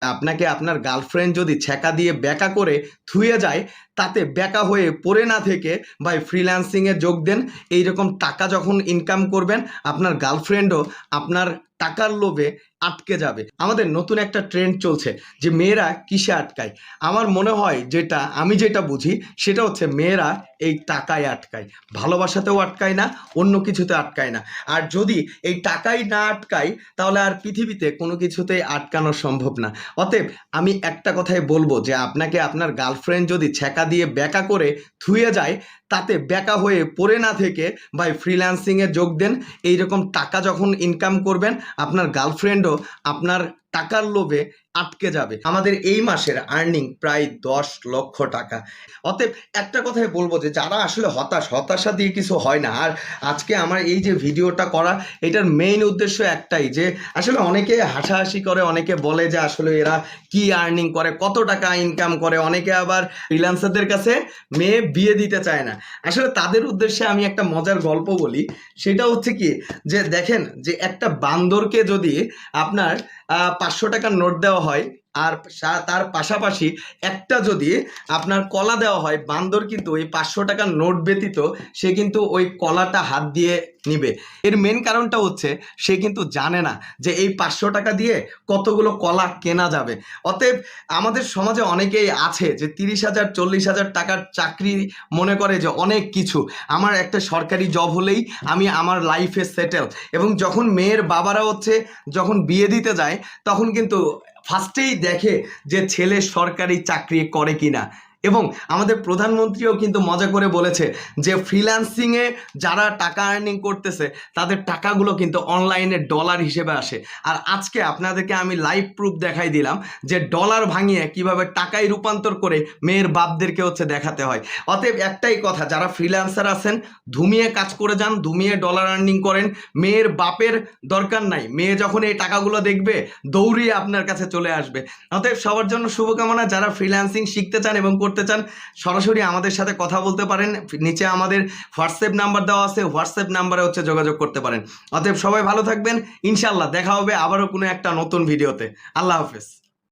আপনাকে আপনার গার্লফ্রেন্ড যদি ছ্যাঁকা দিয়ে ব্যাকা করে থুয়ে যায়, তাতে ব্যাকা হয়ে পড়ে না থেকে ভাই ফ্রিল্যান্সিংয়ে যোগ দেন। এইরকম টাকা যখন ইনকাম করবেন, আপনার গার্লফ্রেন্ডও আপনার টাকার লোভে আটকে যাবে। আমাদের নতুন একটা ট্রেন্ড চলছে যে মেয়েরা কিসে আটকায়। আমার মনে হয় আমি যেটা বুঝি সেটা হচ্ছে মেয়েরা এই টাকায় আটকায়, ভালোবাসাতেও আটকায় না, অন্য কিছুতে আটকায় না। আর যদি এই টাকাই না আটকায় তাহলে আর পৃথিবীতে কোনো কিছুতেই আটকানো সম্ভব না। অতএব আমি একটা কথাই বলবো যে আপনাকে আপনার গার্লফ্রেন্ড যদি ছ্যাঁকা দিয়ে ব্যাকা করে থুয়ে যায়, তাতে ব্যাকা হয়ে পড়ে না থেকে ভাই ফ্রিল্যান্সিংয়ে যোগ দেন। এইরকম টাকা যখন ইনকাম করবেন, আপনার গার্লফ্রেন্ডও আপনার টাকার লোভে আটকে যাবে। আমাদের এই মাসের আর্নিং প্রায় 10 লক্ষ টাকা। অতএব একটা কথাই বলবো যে যারা আসলে হতাশা দিয়ে কিছু হয় না। আর আজকে আমার এই যে ভিডিওটা করা, এটার মেইন উদ্দেশ্য একটাই যে আসলে অনেকে হাসাহাসি করে, অনেকে বলে যে আসলে এরা কি আর্নিং করে, কত টাকা ইনকাম করে, অনেকে আবার ফ্রিল্যান্সারদের কাছে মেয়ে বিয়ে দিতে চায় না। আসলে তাদের উদ্দেশ্যে আমি একটা মজার গল্প বলি। সেটা হচ্ছে কি, যে দেখেন যে একটা বান্দরকে যদি আপনার 500 টাকার নোট দেওয়া হয় আর তার পাশাপাশি একটা যদি আপনার কলা দেওয়া হয়, বান্দর কিন্তু ওই 500 টাকার নোট ব্যতীত সে কিন্তু ওই কলাটা হাত দিয়ে নিবে। এর মেন কারণটা হচ্ছে সে কিন্তু জানে না যে এই 500 টাকা দিয়ে কতগুলো কলা কেনা যাবে। অতএব আমাদের সমাজে অনেকেই আছে যে 30,000 40,000 টাকার চাকরি মনে করে যে অনেক কিছু, আমার একটা সরকারি জব হলেই আমি আমার লাইফে সেটেল। এবং যখন মেয়ের বাবারা যখন বিয়ে দিতে যায়, তখন কিন্তু ফার্স্টেই দেখে যে ছেলে সরকারি চাকরি করে কিনা। এবং আমাদের প্রধানমন্ত্রীও কিন্তু মজা করে বলেছে যে ফ্রিল্যান্সিংয়ে যারা টাকা আর্নিং করতেছে তাদের টাকাগুলো কিন্তু অনলাইনে ডলার হিসেবে আসে। আর আজকে আপনাদেরকে আমি লাইভ প্রুফ দেখাই দিলাম যে ডলার ভাঙিয়ে কিভাবে টাকায় রূপান্তর করে মেয়ের বাপদেরকে দেখাতে হয়। অতএব একটাই কথা, যারা ফ্রিল্যান্সার আছেন ধুমিয়ে কাজ করে যান, ধুমিয়ে ডলার আর্নিং করেন। মেয়ের বাপের দরকার নাই, মেয়ে যখন এই টাকাগুলো দেখবে দৌড়িয়ে আপনার কাছে চলে আসবে। অতএব সবার জন্য শুভকামনা। যারা ফ্রিল্যান্সিং শিখতে চান এবং করতে চান, সরাসরি আমাদের সাথে কথা বলতে পারেন। নিচে আমাদের হোয়াটসঅ্যাপ নাম্বার দেওয়া আছে, হোয়াটসঅ্যাপ নাম্বারে যোগাযোগ করতে পারেন। অতএব সবাই ভালো থাকবেন, ইনশাল্লাহ দেখা হবে আবারও কোনো একটা নতুন ভিডিওতে। আল্লাহ হাফেজ।